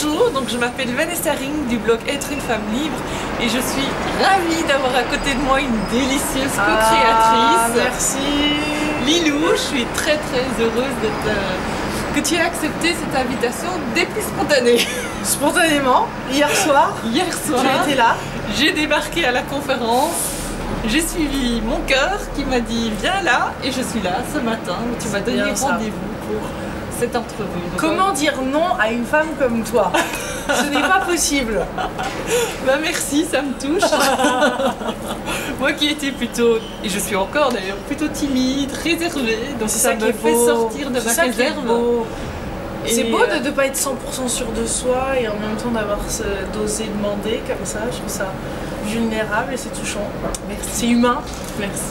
Bonjour, donc je m'appelle Vanessa Ring du blog Être une femme libre et je suis ravie d'avoir à côté de moi une délicieuse co-créatrice. Merci Lilou, je suis très heureuse que tu aies accepté cette invitation des plus spontanée. Spontanément, hier soir, j'ai été là. J'ai débarqué à la conférence, j'ai suivi mon cœur qui m'a dit viens là et je suis là ce matin où tu m'as donné rendez-vous pour cette entrevue. Donc, comment dire non à une femme comme toi? Ce n'est pas possible. Bah merci, ça me touche. Moi qui étais plutôt, et je suis encore d'ailleurs, plutôt timide, réservée, donc ça me fait sortir de ma réserve. C'est beau de ne pas être 100% sûr de soi et en même temps d'avoir d'oser demander comme ça, je trouve ça vulnérable et c'est touchant. Merci. C'est humain. Merci.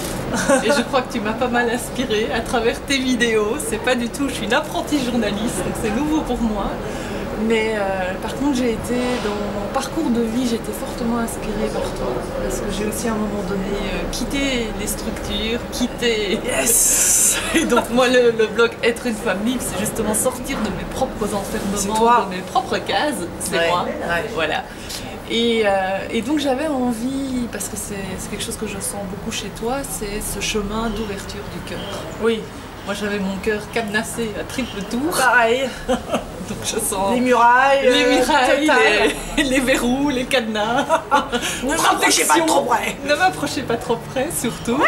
Et je crois que tu m'as pas mal inspirée à travers tes vidéos. C'est pas du tout, je suis une apprentie journaliste, donc c'est nouveau pour moi. Mais par contre, j'ai été, dans mon parcours de vie, j'ai été fortement inspirée par toi. Parce que j'ai aussi à un moment donné quitté les structures, quitté... Yes. Et donc moi, le blog Être une femme libre, c'est justement sortir de mes propres enfermements, de mes propres cases. C'est moi. Ouais. Voilà. Et donc j'avais envie, parce que c'est quelque chose que je sens beaucoup chez toi, c'est ce chemin d'ouverture du cœur. Oui. Moi j'avais mon cœur cadenassé à triple tour. Pareil. Donc je sens les murailles, les verrous, les cadenas. Ne m'approchez pas trop près. Ne m'approchez pas trop près, surtout.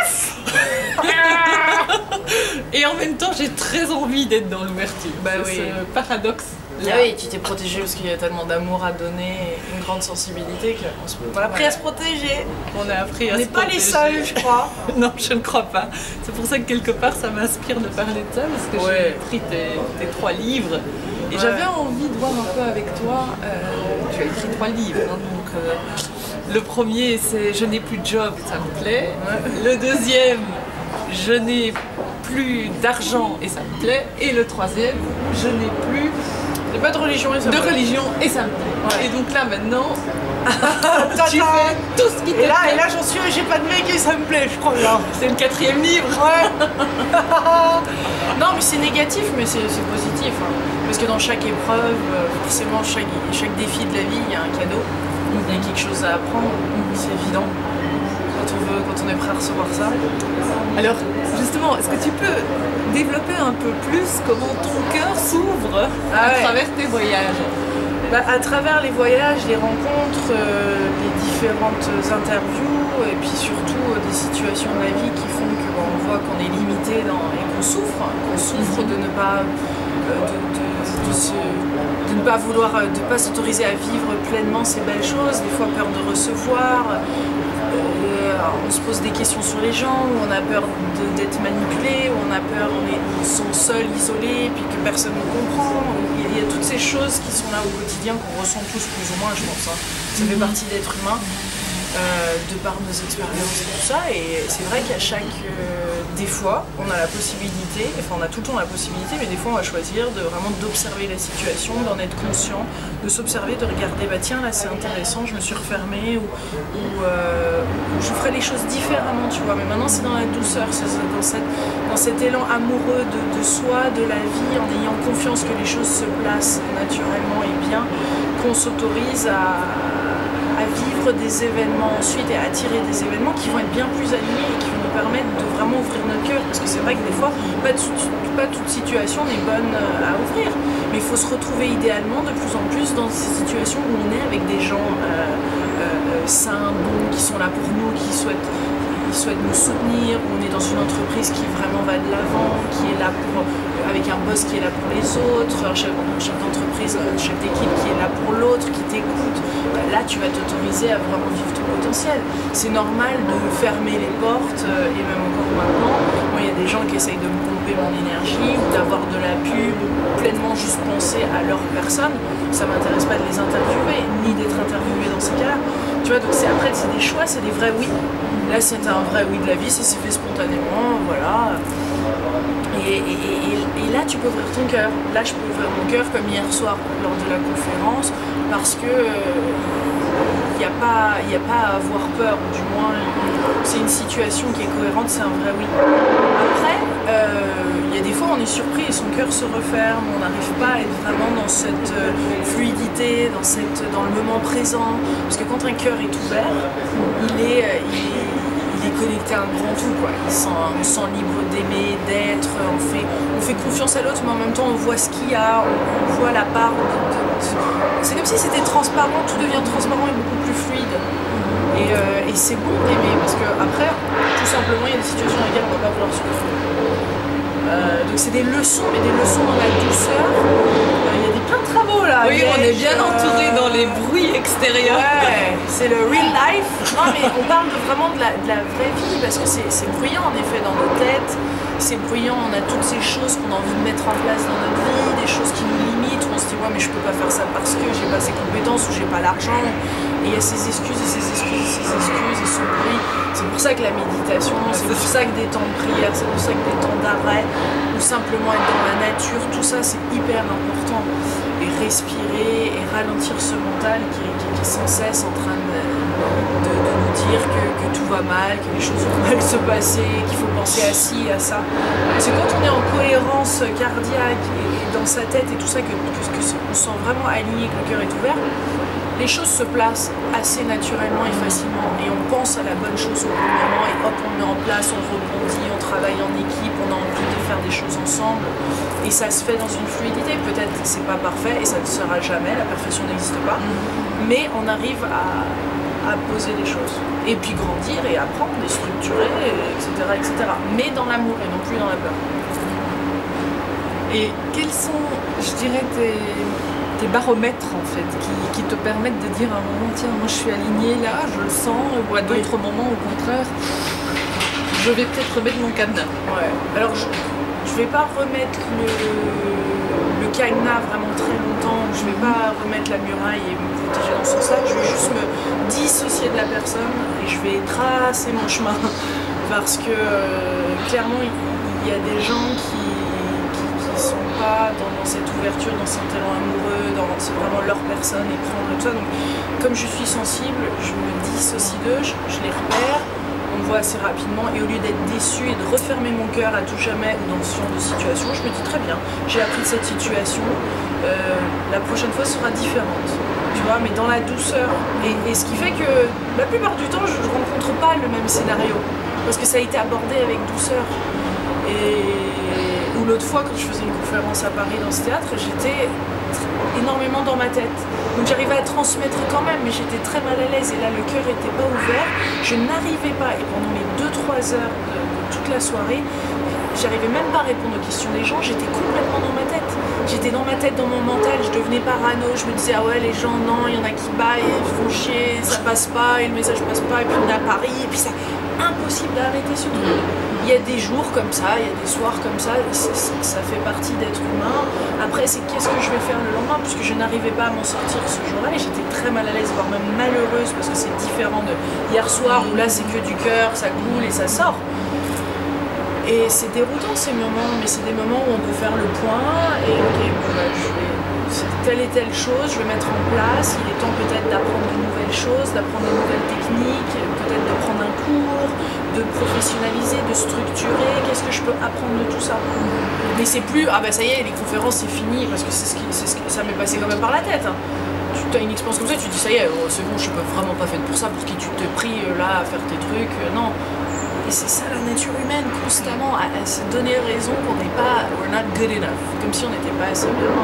Et en même temps, j'ai très envie d'être dans l'ouverture. Bah oui. Ce paradoxe. Ah oui, tu t'es protégée parce qu'il y a tellement d'amour à donner, une grande sensibilité qu'on a appris à se protéger. On a appris à se protéger. On n'est pas les seuls, je crois. Non, je ne crois pas. C'est pour ça que quelque part, ça m'inspire de parler de ça, parce que j'ai pris tes 3 livres. Et j'avais envie de voir un peu avec toi. Tu as écrit 3 livres, hein, donc le premier, c'est Je n'ai plus de job, ça me plaît. Le deuxième, Je n'ai plus d'argent et ça me plaît. Et le troisième, Je n'ai plus... J'ai pas de religion et ça me plaît. Et ça me plaît. Ouais. Et donc là maintenant, tu fais tout ce qui te plaît. Et là j'en suis, j'ai pas de mec et ça me plaît, je crois. C'est le 4e livre. Ouais. Non mais c'est négatif, mais c'est positif. Hein. Parce que dans chaque épreuve, forcément chaque défi de la vie, il y a un cadeau. Il y a quelque chose à apprendre, c'est évident. Quand on est prêt à recevoir ça. Alors justement, est-ce que tu peux développer un peu plus comment ton cœur s'ouvre à travers tes voyages? À travers les voyages, les rencontres, les différentes interviews et puis surtout des situations de la vie qui font qu'on voit qu'on est limité et qu'on souffre de ne pas de ne pas vouloir, de ne pas s'autoriser à vivre pleinement ces belles choses, des fois peur de recevoir. On se pose des questions sur les gens, où on a peur d'être manipulé, où on a peur, on se sent seul, isolé, puis que personne ne comprend. Il y a toutes ces choses qui sont là au quotidien, qu'on ressent tous plus ou moins, je pense. Hein. Ça fait partie d'être humain, de par nos expériences et tout ça. Et c'est vrai qu'à des fois, on a la possibilité, enfin on a tout le temps la possibilité, mais des fois on va choisir vraiment d'observer la situation, d'en être conscient, de s'observer, de regarder, bah tiens là c'est intéressant, je me suis refermée, ou je ferai les choses différemment, tu vois, mais maintenant c'est dans la douceur, c'est dans cet élan amoureux de soi, de la vie, en ayant confiance que les choses se placent naturellement et bien, qu'on s'autorise à vivre des événements ensuite et à attirer des événements qui vont être bien plus alignés et qui vont nous permettre de vraiment ouvrir notre cœur, parce que c'est vrai que des fois pas toute situation n'est bonne à ouvrir, mais il faut se retrouver idéalement de plus en plus dans ces situations où on est avec des gens sains, bons, qui sont là pour nous, qui souhaitent nous soutenir, où on est dans une entreprise qui vraiment va de l'avant, qui est là avec un boss qui est là pour les autres, un chef d'entreprise, un chef d'équipe qui est là pour l'autre, qui t'écoute. Là tu vas t'autoriser à vraiment vivre ton potentiel. C'est normal de fermer les portes, et même encore maintenant, moi il y a des gens qui essayent de me pomper mon énergie, ou d'avoir de la pub, pleinement juste penser à leur personne. Ça m'intéresse pas de les interviewer, ni d'être interviewé dans ces cas-là. Tu vois, donc après c'est des choix, c'est des vrais oui. Là c'est un vrai oui de la vie, ça s'est fait spontanément, voilà. Et là tu peux ouvrir ton cœur. Là je peux ouvrir mon cœur comme hier soir lors de la conférence, parce que il n'y a pas à avoir peur, du moins c'est une situation qui est cohérente, c'est un vrai oui. Après, il y a des fois on est surpris et son cœur se referme, on n'arrive pas à être vraiment dans cette fluidité, dans le moment présent, parce que quand un cœur est ouvert, il est connecté à un grand tout, quoi. On se sent libre d'aimer, d'être, on fait confiance à l'autre, mais en même temps on voit ce qu'il y a, on voit la part c'est comme si c'était transparent, tout devient transparent et beaucoup plus fluide. Et c'est bon d'aimer, parce que après, tout simplement, il y a des situations dans lesquelles on ne va pas vouloir souffrir. Donc c'est des leçons, mais des leçons dans la douceur. Il y a plein de travaux là. Oui, on est bien entouré dans les bruits extérieurs. Ouais, c'est le real life. Non, mais on parle vraiment de la vraie vie, parce que c'est bruyant en effet dans nos têtes. C'est bruyant, on a toutes ces choses qu'on a envie de mettre en place dans notre vie, des choses qui nous limitent, où on se dit ouais mais je peux pas faire ça parce que j'ai pas ces compétences ou j'ai pas l'argent. Et il y a ces excuses et ces excuses et ces excuses et ce bruit. C'est pour ça que la méditation, c'est pour ça que des temps de prière, c'est pour ça que des temps d'arrêt, ou simplement être dans la nature, tout ça c'est hyper important. Et respirer et ralentir ce mental qui est sans cesse en train de nous dire que tout va mal, que les choses vont mal se passer, qu'il faut penser à ci et à ça. C'est quand on est en cohérence cardiaque et dans sa tête et tout ça, on se sent vraiment aligné, que le cœur est ouvert, les choses se placent assez naturellement et facilement, et on pense à la bonne chose au bon moment, et hop, on le met en place, on rebondit, on travaille en équipe, on a envie de faire des choses ensemble, et ça se fait dans une fluidité. Peut-être que c'est pas parfait, et ça ne sera jamais, la perfection n'existe pas, mais on arrive à poser les choses, et puis grandir, et apprendre, et structurer, etc., etc. Mais dans l'amour, et non plus dans la peur. Et quels sont, je dirais, tes baromètres en fait, qui te permettent de dire à un moment, tiens, moi je suis alignée là, je le sens, ou à d'autres moments au contraire, je vais peut-être remettre mon cadenas. Ouais. Alors je vais pas remettre le cadenas vraiment très longtemps, je vais pas remettre la muraille et me protéger dans ce sens-là, je vais juste me dissocier de la personne et je vais tracer mon chemin, parce que clairement il y a des gens qui sont pas dans cette ouverture, dans cet élan amoureux, c'est vraiment leur personne et prendre tout ça. Donc, comme je suis sensible, je me dissocie d'eux, je les repère, on me voit assez rapidement, et au lieu d'être déçu et de refermer mon cœur à tout jamais ou dans ce genre de situation, je me dis très bien, j'ai appris de cette situation, la prochaine fois sera différente. Tu vois, mais dans la douceur. Et ce qui fait que la plupart du temps, je ne rencontre pas le même scénario, parce que ça a été abordé avec douceur. Ou l'autre fois, quand je faisais une conférence à Paris dans ce théâtre, j'étais énormément dans ma tête. Donc j'arrivais à transmettre quand même, mais j'étais très mal à l'aise et là le cœur n'était pas ouvert. Je n'arrivais pas, et pendant les 2-3 heures de toute la soirée, j'arrivais même pas à répondre aux questions des gens, j'étais complètement dans ma tête. J'étais dans ma tête, dans mon mental, je devenais parano, je me disais ah ouais les gens non, il y en a qui baillent, ils font chier, ça passe pas, et le message passe pas, et puis on est à Paris, et puis c'est impossible d'arrêter ce truc. Il y a des jours comme ça, il y a des soirs comme ça, ça fait partie d'être humain. Après, c'est qu'est-ce que je vais faire le lendemain, puisque je n'arrivais pas à m'en sortir ce jour-là, et j'étais très mal à l'aise, voire même malheureuse, parce que c'est différent de hier soir, où là c'est que du cœur, ça coule et ça sort. Et c'est déroutant ces moments, mais c'est des moments où on peut faire le point, et ok, bon, bah, c'est telle et telle chose, je vais mettre en place, il est temps peut-être d'apprendre de nouvelles choses, d'apprendre de nouvelles techniques, peut-être de prendre un cours, de professionnaliser, de structurer, qu'est-ce que je peux apprendre de tout ça. Mais c'est plus, ah bah ça y est, les conférences c'est fini, parce que ça m'est passé quand même par la tête. Hein. Tu as une expérience comme ça, tu te dis ça y est, c'est bon, je suis vraiment pas faite pour ça, pour qui tu te pries là à faire tes trucs, non. Et c'est ça la nature humaine, constamment, à se donner raison qu'on n'est pas, we're not good enough, comme si on n'était pas assez bien.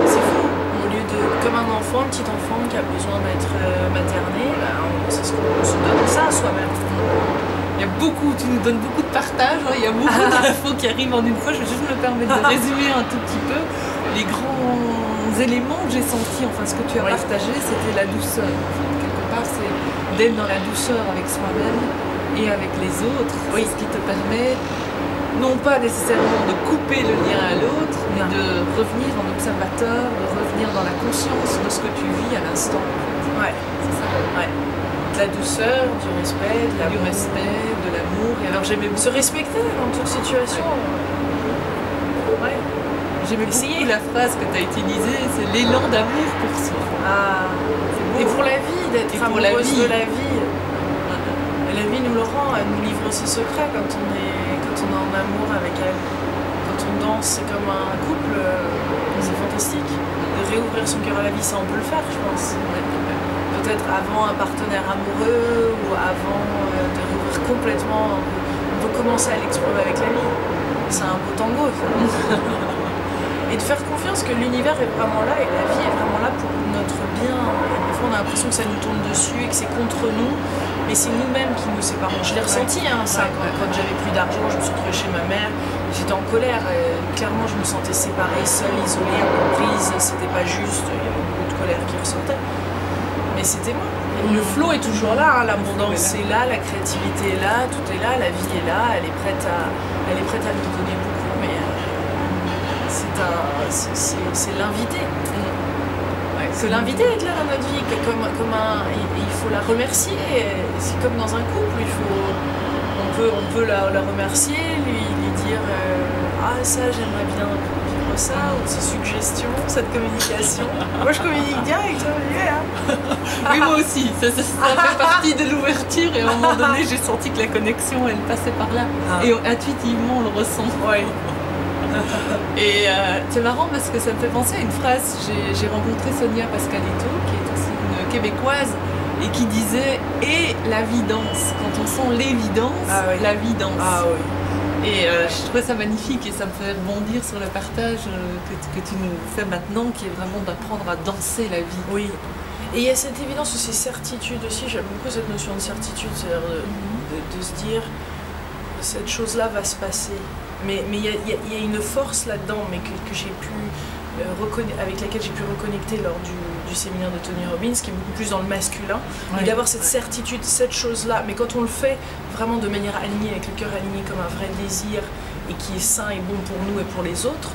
C'est fou. Au lieu de, comme un enfant, un petit enfant qui a besoin d'être materné, bah, c'est ce qu'on se donne ça à soi-même. Il y a beaucoup, tu nous donnes beaucoup de partage, hein, il y a beaucoup d'infos qui arrivent en une fois. Je vais juste me permettre de résumer un tout petit peu les grands éléments que j'ai sentis, enfin ce que tu as partagé, c'était la douceur. Quelque part, c'est d'être dans la douceur avec soi-même et avec les autres, ce qui te permet non pas nécessairement de couper le lien à l'autre, mais de revenir en observateur, de revenir dans la conscience de ce que tu vis à l'instant. Ouais, c'est ça. Ouais. De la douceur, du respect, de l'amour. Et alors j'aimais se respecter dans toute situation. Ouais. J'aimais essayer la phrase que tu as utilisée, c'est l'élan d'amour pour soi. Ah. Et pour la vie, d'être amoureuse de la vie. La vie nous le rend, elle nous livre ses secrets quand on est en amour avec elle. Quand on danse, c'est comme un couple, c'est fantastique. De réouvrir son cœur à la vie, ça on peut le faire, je pense. Peut-être avant un partenaire amoureux ou avant de réouvrir complètement. On peut commencer à l'explorer avec la vie. C'est un beau tango, et de faire confiance que l'univers est vraiment là et la vie est vraiment là pour notre bien. Et des fois, on a l'impression que ça nous tourne dessus et que c'est contre nous, mais c'est nous-mêmes qui nous séparons. Je l'ai ressenti, ça, quand j'avais plus d'argent, je me suis retrouvée chez ma mère, j'étais en colère. Clairement, je me sentais séparée, seule, isolée, incomprise. C'était pas juste, il y avait beaucoup de colère qui ressortait. Mais c'était moi. Le flow est toujours là, l'abondance est là, la créativité est là, tout est là, la vie est là, elle est prête à nous donner beaucoup, mais c'est l'invité. C'est l'invité d'être là dans notre vie, il faut la remercier. C'est comme dans un couple, on peut la remercier, lui dire ah ça j'aimerais bien vivre ça, ou ces suggestions, cette communication. Moi je communique bien avec toi, Oui, moi aussi, ça fait partie de l'ouverture et à un moment donné j'ai senti que la connexion elle passait par là et intuitivement on le ressent. Ouais. Et c'est marrant parce que ça me fait penser à une phrase, j'ai rencontré Sonia Pascalito qui est aussi une québécoise et qui disait « et la vie danse ». Quand on sent l'évidence, la vie danse. Ah oui. Et je trouvais ça magnifique et ça me fait rebondir sur le partage que tu nous fais maintenant, qui est vraiment d'apprendre à danser la vie. Oui. Et il y a cette évidence ou ces certitudes aussi, j'aime beaucoup cette notion de certitude, c'est-à-dire de se dire cette chose-là va se passer. Mais il y a une force là-dedans, mais que j'ai pu avec laquelle j'ai pu reconnecter lors du séminaire de Tony Robbins, qui est beaucoup plus dans le masculin, et d'avoir cette certitude, cette chose-là. Mais quand on le fait vraiment de manière alignée, avec le cœur aligné comme un vrai désir, et qui est sain et bon pour nous et pour les autres,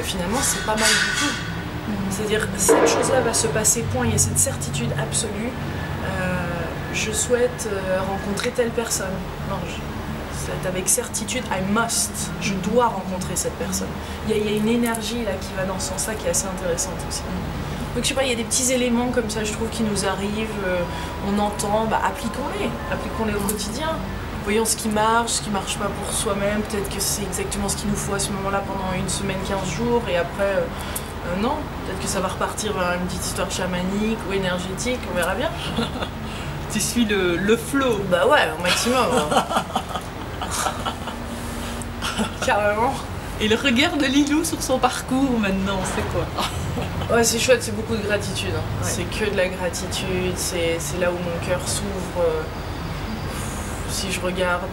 finalement c'est pas mal du tout. C'est-à-dire, cette chose-là va se passer, point, il y a cette certitude absolue. Je souhaite rencontrer telle personne. Non, avec certitude, I must, je dois rencontrer cette personne. Il y a une énergie là qui va dans ce sens-là qui est assez intéressante aussi. Donc je sais pas, il y a des petits éléments comme ça, je trouve, qui nous arrivent, on entend, appliquons-les au quotidien. Voyons ce qui marche pas pour soi-même, peut-être que c'est exactement ce qu'il nous faut à ce moment-là pendant une semaine, 15 jours, et après, non, peut-être que ça va repartir vers une petite histoire chamanique ou énergétique, on verra bien. Tu suis le flow. Bah ouais, au maximum. Carrément. Et le regard de Lilou sur son parcours maintenant, c'est quoi? Ouais, c'est chouette, c'est beaucoup de gratitude. C'est que de la gratitude, c'est là où mon cœur s'ouvre. Si je regarde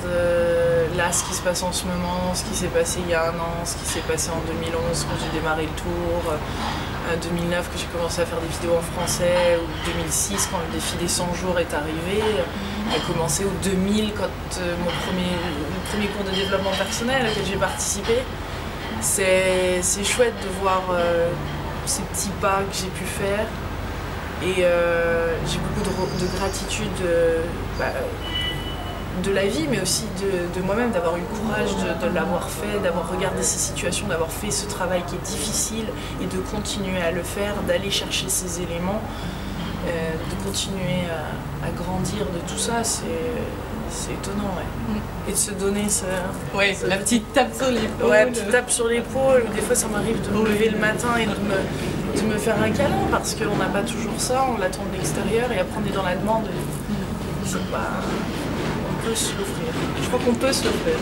là ce qui se passe en ce moment, ce qui s'est passé il y a un an, ce qui s'est passé en 2011 quand j'ai démarré le tour, 2009 que j'ai commencé à faire des vidéos en français, ou 2006 quand le défi des 100 jours est arrivé, a commencé au 2000 quand le premier cours de développement personnel auquel j'ai participé. C'est chouette de voir ces petits pas que j'ai pu faire, et j'ai beaucoup de gratitude de la vie, mais aussi de moi-même, d'avoir eu le courage de l'avoir fait, d'avoir regardé ces situations, d'avoir fait ce travail qui est difficile et de continuer à le faire, d'aller chercher ces éléments, de continuer à grandir de tout ça, c'est étonnant, ouais. Et de se donner la petite tape sur l'épaule. Ouais, petite tape sur l'épaule. Des fois, ça m'arrive de me lever le matin et de me faire un câlin, parce qu'on n'a pas toujours ça, on l'attend de l'extérieur, et après on est dans la demande. C'est pas... On peut se l'offrir. Je crois qu'on peut se l'offrir.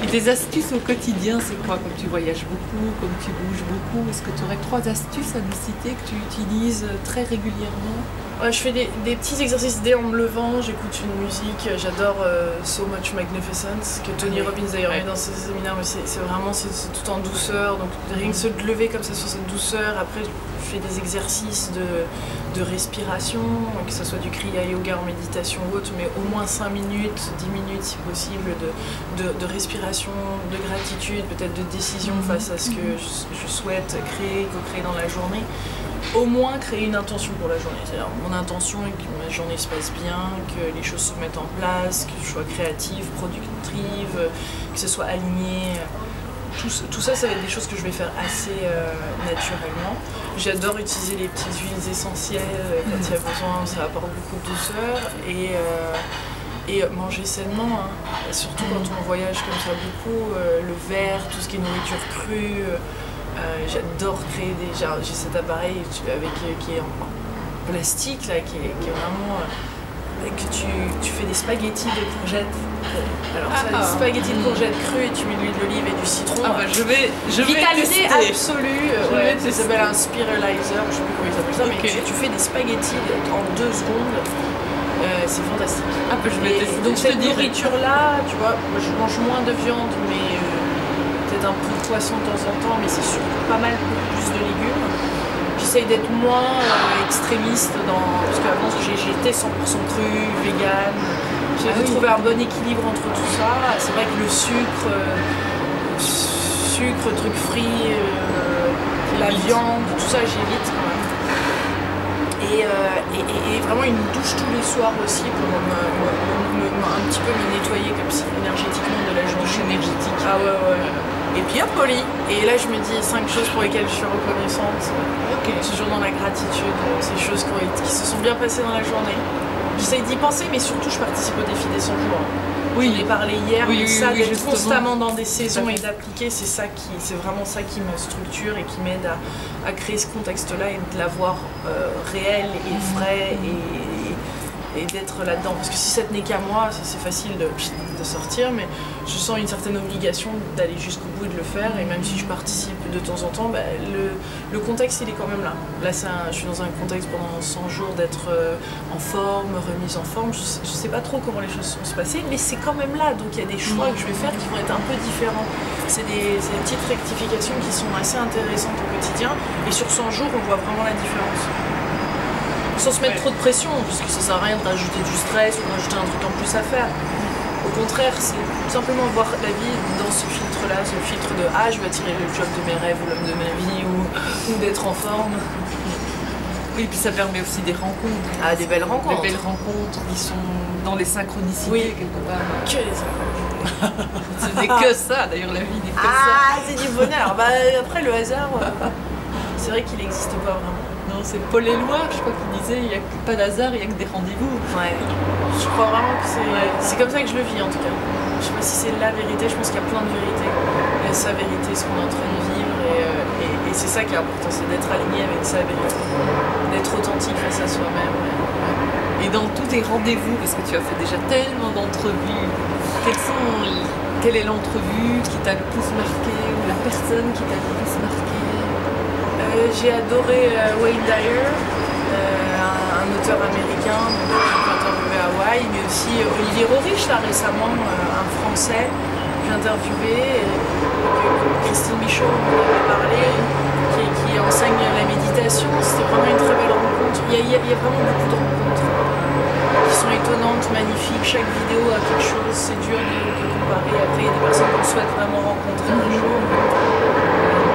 Et tes astuces au quotidien, c'est quoi? Comme tu voyages beaucoup, comme tu bouges beaucoup, est-ce que tu aurais 3 astuces à nous citer que tu utilises très régulièrement? Ouais, je fais des petits exercices dès en me levant, j'écoute une musique, j'adore So Much Magnificence, que Tony Robbins d'ailleurs met dans ses séminaires, mais c'est vraiment tout en douceur, donc rien que se lever comme ça sur cette douceur. Après je fais des exercices de respiration, que ce soit du Kriya Yoga en méditation ou autre, mais au moins 5 minutes, 10 minutes si possible, de respiration, de gratitude, peut-être de décision face à ce que je souhaite créer, co-créer dans la journée. Au moins créer une intention pour la journée. C'est-à-dire, mon intention est que ma journée se passe bien, que les choses se mettent en place, que je sois créative, productive, que ce soit aligné tout ça, ça va être des choses que je vais faire assez naturellement. J'adore utiliser les petites huiles essentielles quand il y a besoin, ça apporte beaucoup de douceur. Et manger sainement, hein. Surtout quand on voyage comme ça beaucoup, le verre, tout ce qui est nourriture crue. J'adore créer j'ai cet appareil qui est en plastique là, qui est vraiment que tu fais des spaghettis de courgettes. Alors ça, des spaghettis de courgettes crues et tu mets de l'huile d'olive et du citron. Je vais vitalité tester. Absolue. Ça s'appelle un spiralizer, je sais plus comment il s'appelle ça, mais tu fais des spaghettis en 2 secondes. C'est fantastique. Je vais tester. Donc cette nourriture là, tu vois, moi, je mange moins de viande, mais peut-être un peu de poisson de temps en temps, mais c'est surtout pas mal plus de légumes. J'essaye d'être moins extrémiste parce qu'avant j'étais 100% cru, vegan. J'ai trouvé un bon équilibre entre tout ça. C'est vrai que le sucre, trucs frits, la viande, tout ça j'évite quand même. Et vraiment une douche tous les soirs aussi pour un petit peu me nettoyer comme si énergétiquement de la journée. Douche énergétique. Et puis hop, poli. Et là je me dis 5 choses pour lesquelles je suis reconnaissante. Toujours dans la gratitude, ces choses qui se sont bien passées dans la journée. J'essaye d'y penser, mais surtout je participe au défi des 100 jours. J'en ai parlé hier, mais d'être constamment dans des saisons et d'appliquer, c'est vraiment ça qui me structure et qui m'aide à créer ce contexte-là et de l'avoir réel et vrai et d'être là-dedans. Parce que si ça tenait qu'à moi, c'est facile de sortir, mais je sens une certaine obligation d'aller jusqu'au bout et de le faire. Et même si je participe de temps en temps, le contexte il est quand même là. Là, je suis dans un contexte pendant 100 jours d'être en forme, remise en forme. Je sais pas trop comment les choses vont se passer, mais c'est quand même là. Donc il y a des choix que je vais faire qui vont être un peu différents. C'est des petites rectifications qui sont assez intéressantes au quotidien. Et sur 100 jours, on voit vraiment la différence. Sans se mettre trop de pression, parce que ça sert à rien de rajouter du stress ou de rajouter un truc en plus à faire. Au contraire, c'est simplement voir la vie dans ce filtre-là, ce filtre de « Ah, je vais attirer le job de mes rêves ou l'homme de ma vie ou d'être en forme ». Oui, et puis ça permet aussi des rencontres. Des belles rencontres. Des belles rencontres qui sont dans les synchronicités quelque part. Que les synchronicités. Ce n'est que ça, d'ailleurs la vie n'est que ça. C'est du bonheur. Après, le hasard, c'est vrai qu'il n'existe pas vraiment. Non, c'est Paul Éluard, je crois, qui disait il n'y a pas d'hasard, il n'y a que des rendez-vous. Ouais. Je crois vraiment que c'est comme ça que je le vis en tout cas. Je sais pas si c'est la vérité, je pense qu'il y a plein de vérités. Il y a sa vérité, ce qu'on est en train de vivre, et c'est ça qui est important, c'est d'être aligné avec sa vérité, d'être authentique face à soi-même. Et dans tous tes rendez-vous, parce que tu as fait déjà tellement d'entrevues, quelle est l'entrevue qui t'a le plus marqué, ou la personne qui t'a le plus marqué? J'ai adoré Wayne Dyer, un auteur américain que j'ai interviewé à Hawaï, mais aussi Olivier Roerich, là récemment, un Français que j'ai interviewé, Christine Michaud m'en avait parlé, qui enseigne la méditation. C'était vraiment une très belle rencontre. Il y a vraiment beaucoup de rencontres qui sont étonnantes, magnifiques. Chaque vidéo a quelque chose, c'est dur de comparer. Après, il y a des personnes qu'on souhaite vraiment rencontrer un jour.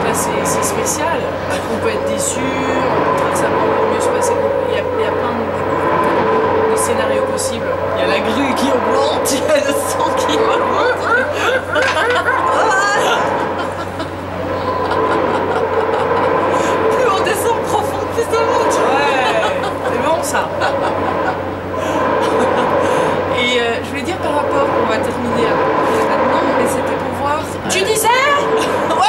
Là, c'est spécial. On peut être déçu, ça peut mieux se passer. Il y a plein de scénarios possibles. Il y a la grue qui augmente, il y a le sang qui augmente. Plus on descend profond, plus ça monte. Ouais, c'est bon ça. Et je voulais dire par rapport, on va terminer maintenant, mais c'était pour voir. Tu disais? Ouais.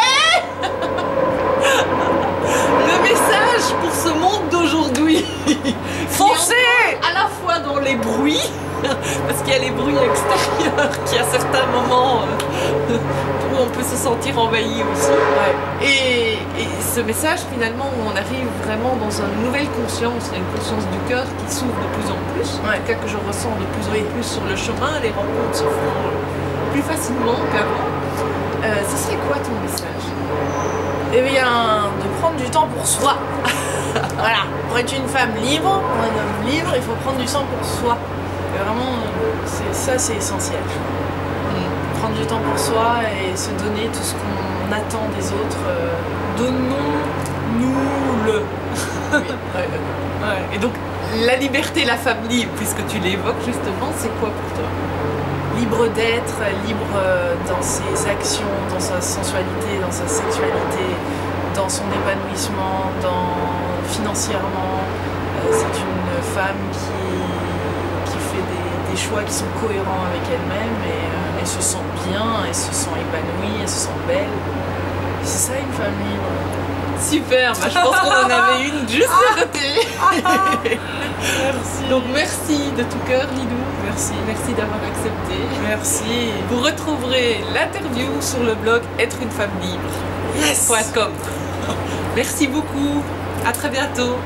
Le message pour ce monde d'aujourd'hui. Foncez! À la fois dans les bruits, parce qu'il y a les bruits extérieurs qui à certains moments où on peut se sentir envahi aussi. Ouais. Et ce message finalement où on arrive vraiment dans une nouvelle conscience, il y a une conscience du cœur qui s'ouvre de plus en plus, en tout cas que je ressens de plus en plus sur le chemin, les rencontres se font plus facilement qu'avant. Ce serait quoi ton message? Eh bien, de prendre du temps pour soi. Voilà, pour être une femme libre, pour un homme libre, il faut prendre du temps pour soi. Et vraiment, c'est essentiel. Prendre du temps pour soi et se donner tout ce qu'on attend des autres. Donnons-nous-le. Oui. Ouais. Et donc, la liberté, la femme libre, puisque tu l'évoques justement, c'est quoi pour toi? libre d'être, libre dans ses actions, dans sa sensualité, dans sa sexualité, dans son épanouissement, financièrement. C'est une femme qui fait des choix qui sont cohérents avec elle-même et elle se sent bien, elle se sent épanouie, elle se sent belle. C'est ça une femme libre. Super, bah, je pense qu'on en avait une juste à côté. Merci. Donc merci de tout cœur Lilou. Merci. Merci d'avoir accepté. Merci. Vous retrouverez l'interview sur le blog êtreuneFemmeLibre.com. Merci beaucoup. À très bientôt.